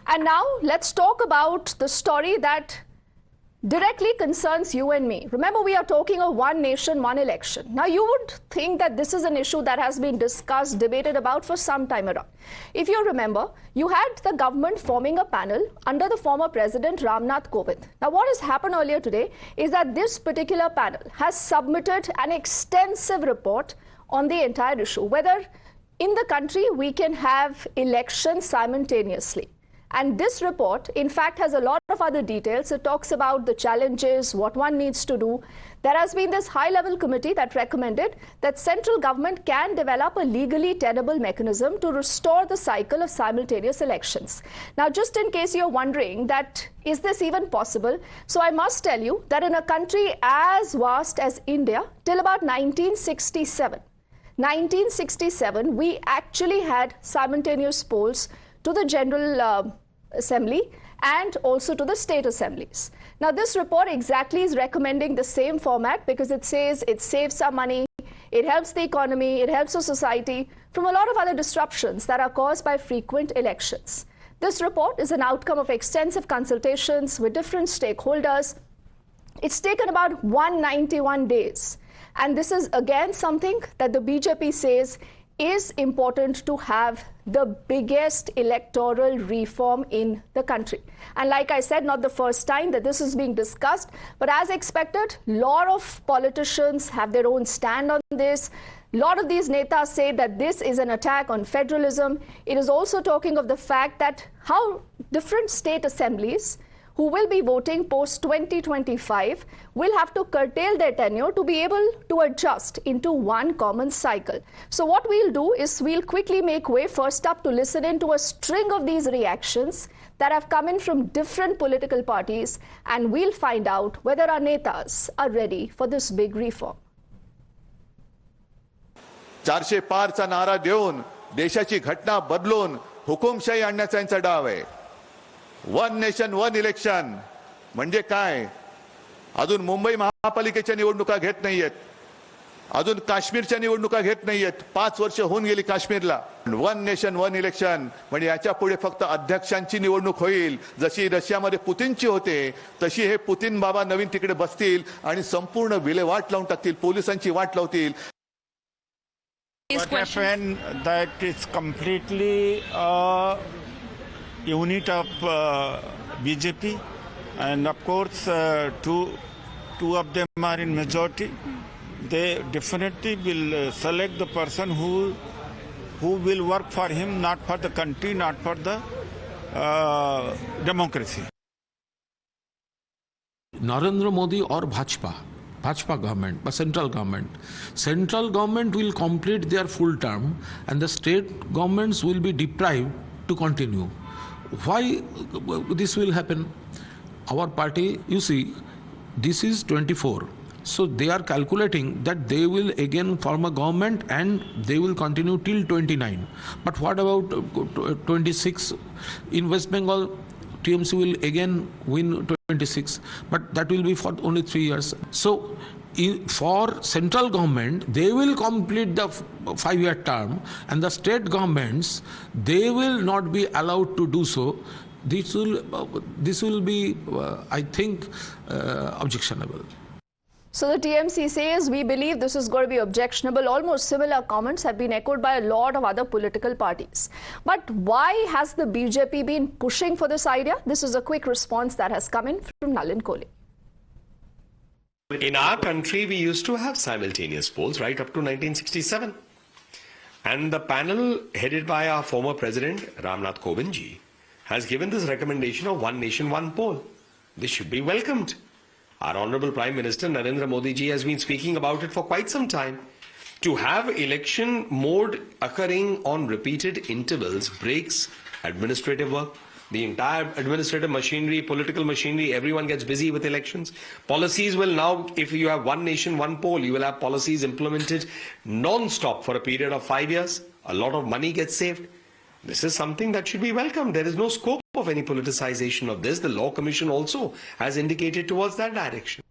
And now let's talk about the story that directly concerns you and me. Remember, we are talking of one nation, one election. Now, you would think that this is an issue that has been discussed, debated about for some time around. If you remember, you had the government forming a panel under the former President Ram Nath Kovind. Now, what has happened earlier today is that this particular panel has submitted an extensive report on the entire issue, whether in the country we can have elections simultaneously. And this report, in fact, has a lot of other details. It talks about the challenges, what one needs to do. There has been this high-level committee that recommended that central government can develop a legally tenable mechanism to restore the cycle of simultaneous elections. Now, just in case you're wondering that, is this even possible? So I must tell you that in a country as vast as India, till about 1967, we actually had simultaneous polls to the General Assembly and also to the state assemblies. Now, this report exactly is recommending the same format because it says it saves some money, it helps the economy, it helps the society from a lot of other disruptions that are caused by frequent elections. This report is an outcome of extensive consultations with different stakeholders. It's taken about 191 days. And this is again something that the BJP says is important to have the biggest electoral reform in the country. And like I said, not the first time that this is being discussed, but as expected, a lot of politicians have their own stand on this. A lot of these netas say that this is an attack on federalism. It is also talking of the fact that how different state assemblies who will be voting post-2025 will have to curtail their tenure to be able to adjust into one common cycle. So what we'll do is we'll quickly make way first up to listen into a string of these reactions that have come in from different political parties, and we'll find out whether our netas are ready for this big reform. 400 Parcha नारा देऊन देशाची घटना बदलून हुकुमशाही आणण्याचा यांचा डाव आहे. One nation one election म्हणजे काय? अजून मुंबई महापालिकेच्या निवडणुका घेत नाहीयेत, अजून काश्मीरच्या निवडणुका घेत नाहीयेत. 5 वर्ष होऊन गेली काश्मीरला. वन नेशन वन इलेक्शन म्हणजे याच्या पुढे फक्त अध्यक्षांची निवडणूक होईल. जशी रशियामध्ये पुतिनची होते तशी हे पुतिन बाबा नवीन तिकडे बसतील आणि संपूर्ण विल्हेवाट लावून टाकतील, पोलिसांची वाट लावतील. What happened that it's completely unit of BJP, and of course two of them are in majority. They definitely will select the person who will work for him, not for the country, not for the democracy. Narendra Modi or Bhajpa government, but central government will complete their full term and the state governments will be deprived to continue. Why this will happen? Our party, you see, this is 24. So they are calculating that they will again form a government and they will continue till 29. But what about 26? In West Bengal, TMC will again win 26, but that will be for only 3 years. So for central government, they will complete the 5-year term, and the state governments, they will not be allowed to do so. This will be, I think, objectionable. So the TMC says, we believe this is going to be objectionable. Almost similar comments have been echoed by a lot of other political parties. But why has the BJP been pushing for this idea? This is a quick response that has come in from Nalin Kohli. In our country, we used to have simultaneous polls right up to 1967. And the panel headed by our former President Ram Nath Kovind-ji has given this recommendation of one nation, one poll. This should be welcomed. Our Honorable Prime Minister Narendra Modi ji has been speaking about it for quite some time. To have election mode occurring on repeated intervals breaks administrative work. The entire administrative machinery, political machinery, everyone gets busy with elections. Policies will now, if you have one nation, one poll, you will have policies implemented non-stop for a period of 5 years. A lot of money gets saved. This is something that should be welcomed. There is no scope of any politicization of this. The Law Commission also has indicated towards that direction.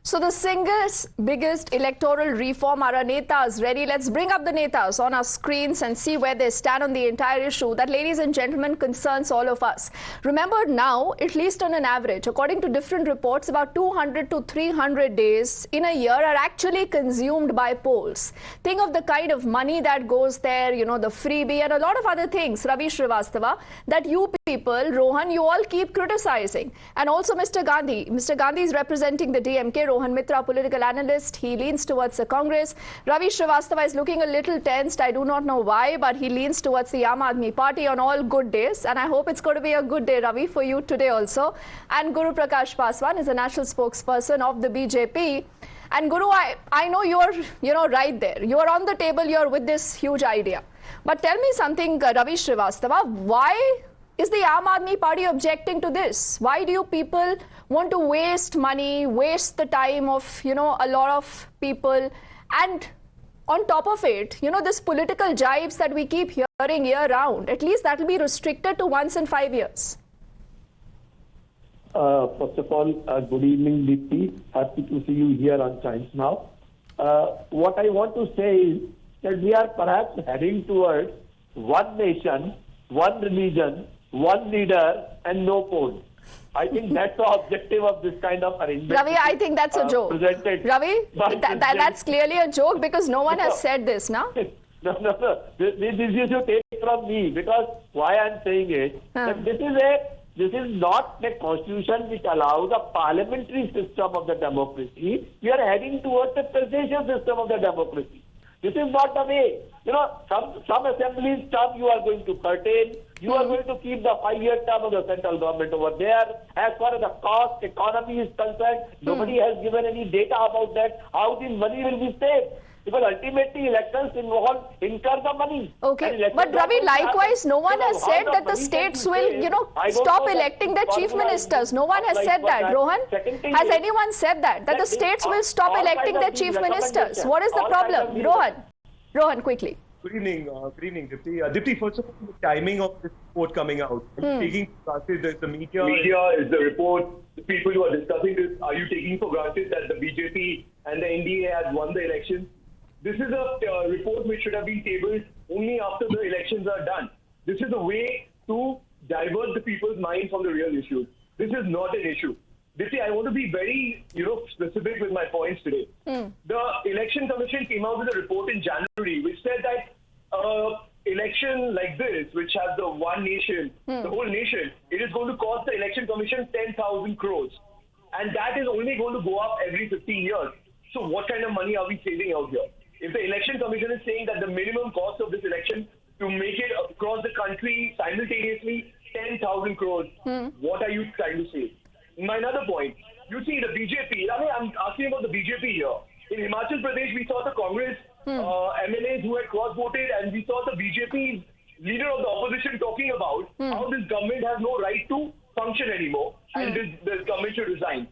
So So the single biggest electoral reform, are our netas ready? Let's bring up the netas on our screens and see where they stand on the entire issue that, ladies and gentlemen, concerns all of us. Remember now, at least on an average, according to different reports, about 200 to 300 days in a year are actually consumed by polls. Think of the kind of money that goes there, you know, the freebie and a lot of other things, Ravi Srivastava, that you people, Rohan, you all keep criticizing. And also Mr. Gandhi. Mr. Gandhi is representing the DMK. Roahan Mitra, political analyst, he leans towards the Congress. Ravi Srivastava is looking a little tensed. I do not know why, but he leans towards the Aam Aadmi Party on all good days. And I hope it's going to be a good day, Ravi, for you today also. And Guru Prakash Paswan is the national spokesperson of the BJP. And Guru, I know you're right there. You're on the table, you're with this huge idea. But tell me something, Ravi Srivastava, why is the Aam Aadmi Party objecting to this? Why do you people want to waste money, waste the time of, you know, a lot of people? And on top of it, you know, this political jibes that we keep hearing year round, at least that will be restricted to once in 5 years. First of all, good evening, Deepti. Happy to see you here on Times Now. What I want to say is that we are perhaps heading towards one nation, one religion, one leader, and no polls. I think that's the objective of this kind of arrangement. Ravi, I think that's a joke. Ravi, that's clearly a joke because no one has said this, no? No. This you should take from me, because why I'm saying it, that this is not a constitution which allows a parliamentary system of the democracy. We are heading towards a presidential system of the democracy. This is not the way. You know, some assemblies term you are going to curtail. You are going to keep the 5-year term of the central government over there. As far as the cost economy is concerned, nobody has given any data about that, how this money will be saved. Because ultimately elections incur the money. Okay, but Ravi, likewise, no one has said that the states will, you know, stop electing their chief ministers. No one has said that. Rohan, has anyone said that the states will stop electing their chief ministers? What is the problem? Rohan, quickly. Good evening, Deepti. Deepti, first of all, the timing of this report coming out. Are you taking for granted the media? Is the report, the people who are discussing this, are you taking for granted that the BJP and the NDA has won the election? This is a report which should have been tabled only after the elections are done. This is a way to divert the people's mind from the real issues. This is not an issue. Deepti, I want to be very, specific with my points today. The Election Commission came out with a report in January which said that election like this, which has the one nation, the whole nation, it is going to cost the Election Commission 10,000 crores. And that is only going to go up every 15 years. So what kind of money are we saving out here? If the Election Commission is saying that the minimum cost of this election to make it across the country simultaneously 10,000 crores, what are you trying to say? My another point, you see the BJP, I'm asking about the BJP here. In Himachal Pradesh, we saw the Congress MLAs who had cross-voted, and we saw the BJP leader of the opposition talking about how this government has no right to function anymore and this government should resign.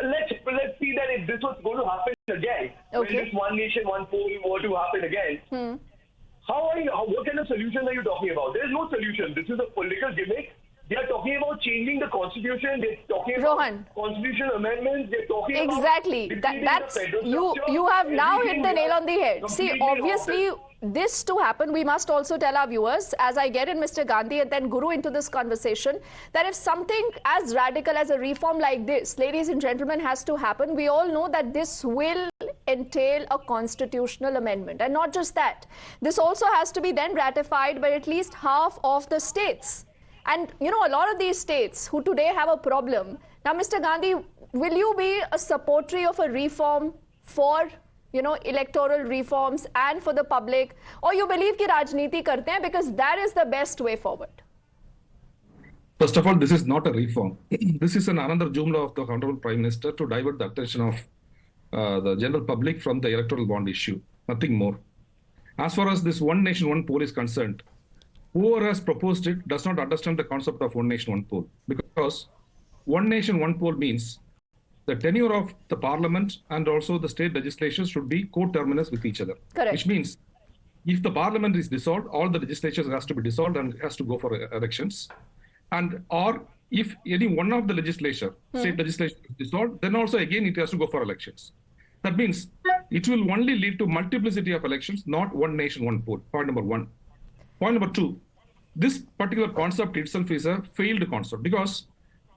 Let's see that if this was going to happen again, when this one nation, one poll were to happen again, what kind of solution are you talking about? There is no solution. This is a political gimmick. They are talking about changing the constitution. They're talking about constitutional amendments. They're talking about that's you have now hit the nail on the head. See, obviously, this to happen, we must also tell our viewers, as I get in Mr. Gandhi and then Guru into this conversation, that if something as radical as a reform like this, ladies and gentlemen, has to happen, we all know that this will entail a constitutional amendment. And not just that, this also has to be then ratified by at least half of the states. And, you know, a lot of these states who today have a problem. Now, Mr. Gandhi, will you be a supporter of a reform for, electoral reforms and for the public? Or you believe ki Rajneeti karte hain because that is the best way forward? First of all, this is not a reform. This is another jumla of the Honorable Prime Minister to divert the attention of the general public from the electoral bond issue. Nothing more. As far as this one nation, one poll is concerned, whoever has proposed it does not understand the concept of one nation, one poll. Because one nation, one poll means the tenure of the parliament and also the state legislatures should be coterminous with each other. Correct. Which means if the parliament is dissolved, all the legislatures has to be dissolved and has to go for elections. And or if any one of the state legislature is dissolved, then also again it has to go for elections. That means it will only lead to multiplicity of elections, not one nation, one poll. Point number one. Point number two, this particular concept itself is a failed concept because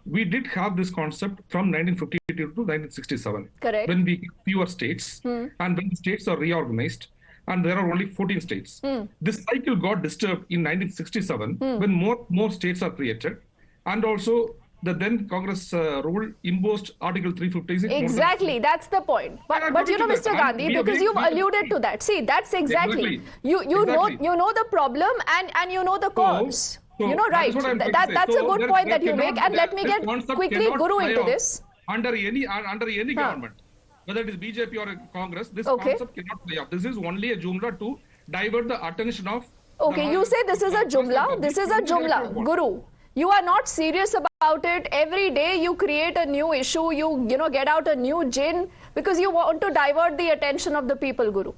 we did have this concept from 1952 to 1967. Correct. When we have fewer states and when states are reorganized and there are only 14 states. This cycle got disturbed in 1967 when more states are created, and also the then Congress rule imposed Article 356. Exactly, that's the point. But you know, Mr. Gandhi, because you've alluded to that. See, that's exactly. You know the problem and you know the cause. You know, right? That's a good point that you make. And let me get quickly Guru into this. Under any government, whether it is BJP or Congress, this concept cannot play up. This is only a jumla to divert the attention of. Okay, you say this is a jumla. This is a jumla, Guru. You are not serious about it. Every day you create a new issue. You get out a new gin because you want to divert the attention of the people, Guru.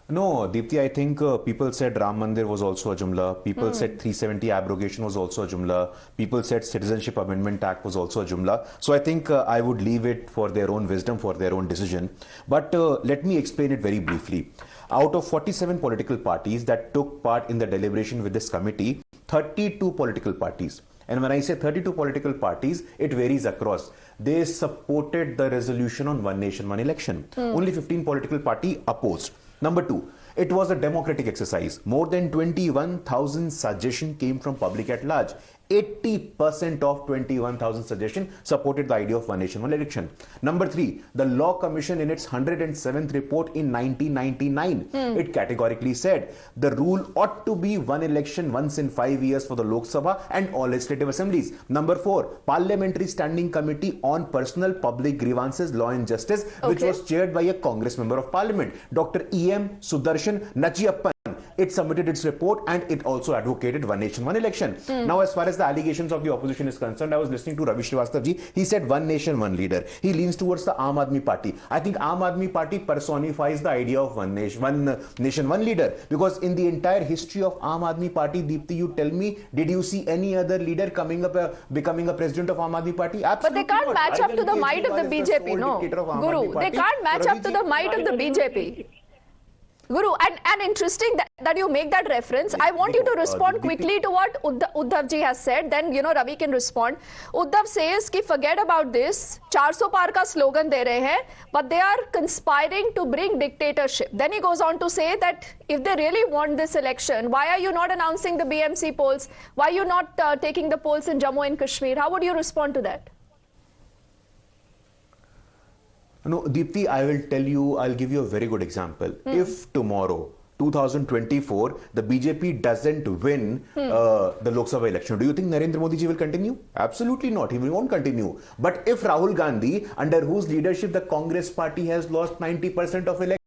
No, Deepti, I think people said Ram Mandir was also a jumla. People said 370 abrogation was also a jumla. People said Citizenship Amendment Act was also a jumla. So I think I would leave it for their own wisdom, for their own decision. But let me explain it very briefly. Out of 47 political parties that took part in the deliberation with this committee, 32 political parties. And when I say 32 political parties, it varies across. They supported the resolution on one nation, one election. Only 15 political parties opposed. Number two, it was a democratic exercise. More than 21,000 suggestions came from public at large. 80% of 21,000 suggestions supported the idea of one nation, one election. Number three, the Law Commission in its 107th report in 1999, it categorically said the rule ought to be one election once in 5 years for the Lok Sabha and all legislative assemblies. Number four, Parliamentary Standing Committee on Personal Public Grievances, Law and Justice, which was chaired by a Congress Member of Parliament, Dr. E.M. Sudarshan Nachiyappan. It submitted its report and it also advocated one nation, one election. Now, as far as the allegations of the opposition is concerned, I was listening to Ravi Srivastava ji. He said one nation, one leader. He leans towards the Aam Aadmi Party. I think Aam Aadmi Party personifies the idea of one nation, one leader. Because in the entire history of Aam Aadmi Party, Deepti, you tell me, did you see any other leader becoming a president of Aam Aadmi Party? Absolutely but they can't match up to the might of the BJP, no? Guru, they can't match up to the might of the BJP. Guru, and interesting that you make that reference. I want you to respond quickly to what Uddhav ji has said. Then, Ravi can respond. Uddhav says ki forget about this. 400 par ka slogan de rahe hain, but they are conspiring to bring dictatorship. Then he goes on to say that if they really want this election, why are you not announcing the BMC polls? Why are you not taking the polls in Jammu and Kashmir? How would you respond to that? No, Deepti, I'll give you a very good example. If tomorrow, 2024, the BJP doesn't win the Lok Sabha election, do you think Narendra Modi ji will continue? Absolutely not. He won't continue. But if Rahul Gandhi, under whose leadership the Congress party has lost 90% of election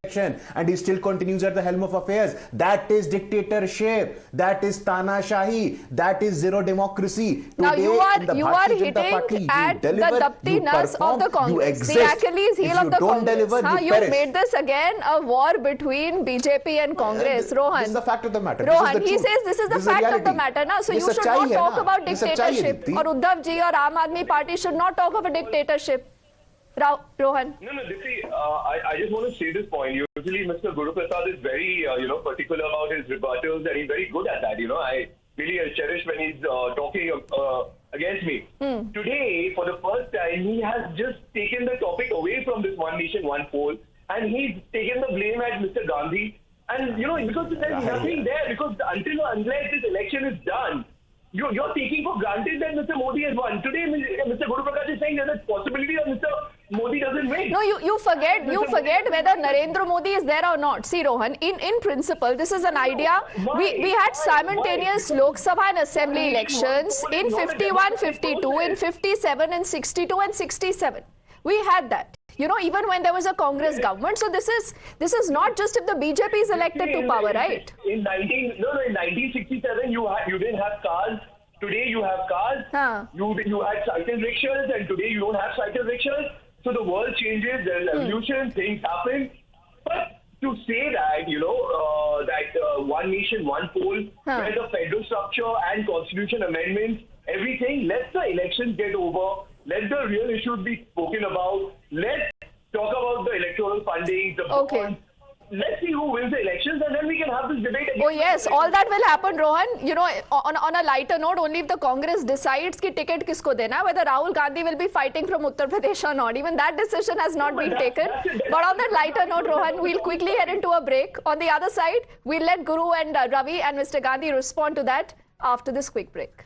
and he still continues at the helm of affairs, that is dictatorship. That is Tanashahi. That is zero democracy. Today, now you are hitting at the daptiness of the Congress, the Achilles heel of the Congress. You made this again a war between BJP and Congress. Rohan, this is the fact of the matter. Rohan, he says this is the fact of the matter. Now, so you should not talk about dictatorship. Or Uddhav ji or Aam Aadmi Party should not talk of a dictatorship. Rohan. No, Deepti, I just want to say this point. Usually, Mr. Guru Prasad is very, particular about his rebuttals, and he's very good at that. I really cherish when he's talking against me. Today, for the first time, he has just taken the topic away from this one nation, one poll, and he's taken the blame at Mr. Gandhi. And, because there's nothing there, because unless this election is done, you're taking for granted that Mr. Modi has won. Today, Mr. Guru Prakash is saying there's a possibility that Mr. Modi doesn't win. No, you forget whether Narendra Modi is there or not. See, Rohan, in principle, this is an idea. We had simultaneous Lok Sabha and Assembly elections in 51, 52, in 57, in 62 and 67. We had that. Even when there was a Congress government. So this is not just if the BJP is elected to power, right? In 1967, you didn't have cars. Today you have cars. You had cycle rickshaws, and today you don't have cycle rickshaws. So the world changes. There's evolution. Things happen. But to say that, one nation, one poll, where the federal structure and constitution amendments, everything, let the elections get over. Let the real issues be spoken about. Let's talk about the electoral funding, the bonds. Let's see who wins the elections, and then we can have this debate again. Oh yes, all that will happen, Rohan. You know, on a lighter note, only if the Congress decides ki ticket kisko dena, whether Rahul Gandhi will be fighting from Uttar Pradesh or not. Even that decision has not been taken. But on that lighter note, Rohan, we'll quickly head into a break. On the other side, we'll let Guru and Ravi and Mr. Gandhi respond to that after this quick break.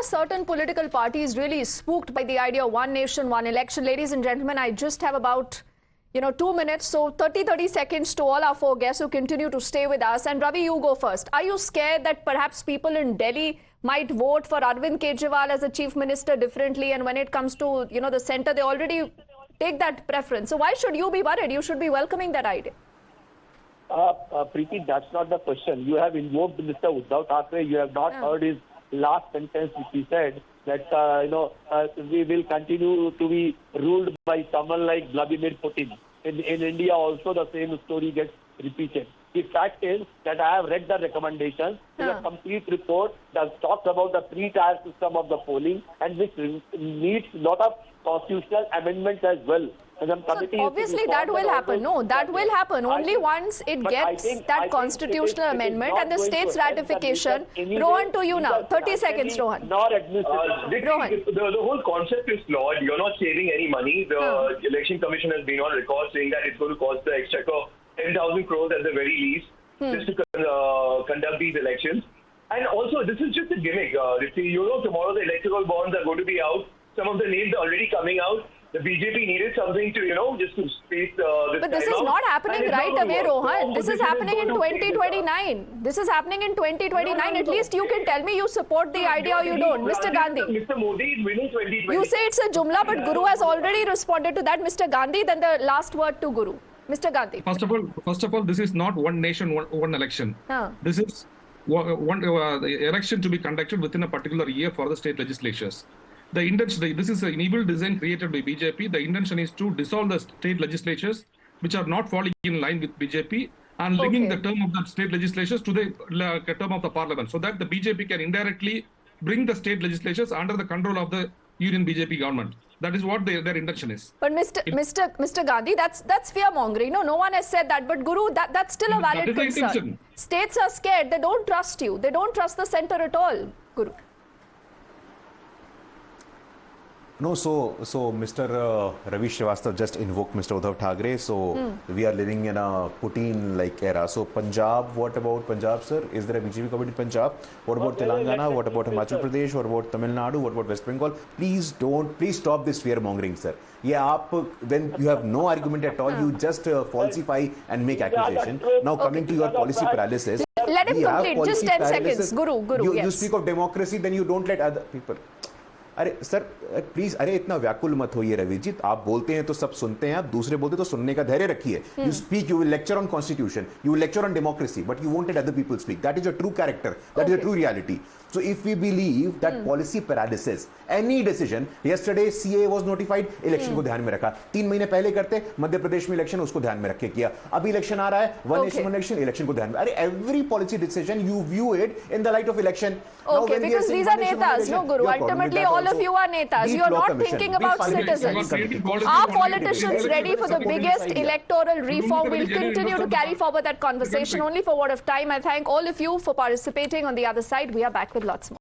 Certain political parties really spooked by the idea of one nation, one election. Ladies and gentlemen, I just have about 2 minutes, so 30 seconds to all our four guests who continue to stay with us. And Ravi, you go first. Are you scared that perhaps people in Delhi might vote for Arvind Kejriwal as a chief minister differently, and when it comes to the centre, they already take that preference? So why should you be worried? You should be welcoming that idea. Preeti, that's not the question. You have invoked Mr. Uddhav Thackeray. You have not heard his last sentence, which he said that we will continue to be ruled by someone like Vladimir Putin. In India also the same story gets repeated. The fact is that I have read the recommendations. There's a complete report that talks about the three-tier system of the polling, and which needs a lot of constitutional amendments as well. So obviously that will happen. No, that will happen only once it gets that constitutional amendment and the state's ratification. Rohan, to you now. 30 seconds, Rohan. Rohan. The whole concept is flawed. You're not saving any money. The Election Commission has been on record saying that it's going to cost the exchequer 10,000 crores at the very least just to conduct these elections. And also, this is just a gimmick. Tomorrow the electoral bonds are going to be out. Some of the names are already coming out. The BJP needed something to, just to space this. But this is not happening right away, Rohan. This is happening in 2029. This is happening in 2029. At least you can tell me you support the idea or you don't. Mr. Gandhi. Mr. Modi is winning 2020. You say it's a jumla, but Guru has already responded to that. Mr. Gandhi, then the last word to Guru. Mr. Gandhi. First of all, this is not one nation, one election. This is one election to be conducted within a particular year for the state legislatures. The intention, this is an evil design created by BJP. The intention is to dissolve the state legislatures, which are not falling in line with BJP, and linking the term of the state legislatures to the term of the parliament, so that the BJP can indirectly bring the state legislatures under the control of the Union BJP government. That is what their intention is. But Mr. Gandhi, that's fear mongering. No one has said that. But Guru, that's still a valid concern. States are scared. They don't trust you. They don't trust the centre at all, Guru. No, so Mr. Ravi Srivastava just invoked Mr. Uddhav Thackeray. So we are living in a Putin-like era. So Punjab, what about Punjab, sir? Is there a BJP government in Punjab? What about Telangana? What about Himachal Pradesh? What about Tamil Nadu? What about West Bengal? Please stop this fear-mongering, sir. When you have no argument at all, you just falsify and make accusation. Now coming to your policy paralysis. Let him complete. Just 10 seconds. Guru, you speak of democracy, then you don't let other people. अरे sir please इतना व्याकुल मत होइए रविजीत. आप बोलते हैं तो सब सुनते हैं, आप दूसरे बोलते तो सुनने का धैर्य रखिए. You speak, you will lecture on constitution, you will lecture on democracy, but you won't let other people speak. That is your true character. That is your true reality. So if we believe that policy paralysis, any decision, yesterday CA was notified, election को ध्यान में रखा. 3 महीने पहले करते मध्य प्रदेश में election, उसको ध्यान में रख के किया. अभी इलेक्शन आ रहा है, one nation one election, election को ध्यान में. अरे every policy decision you view it in the light of election. Okay, because these are netas, no Guru. Ultimately, all of you are netas. You are not thinking about citizens. Are politicians ready for the biggest electoral reform? We'll continue to carry forward that conversation only for what of time. I thank all of you for participating. On the other side, we are back with lots more.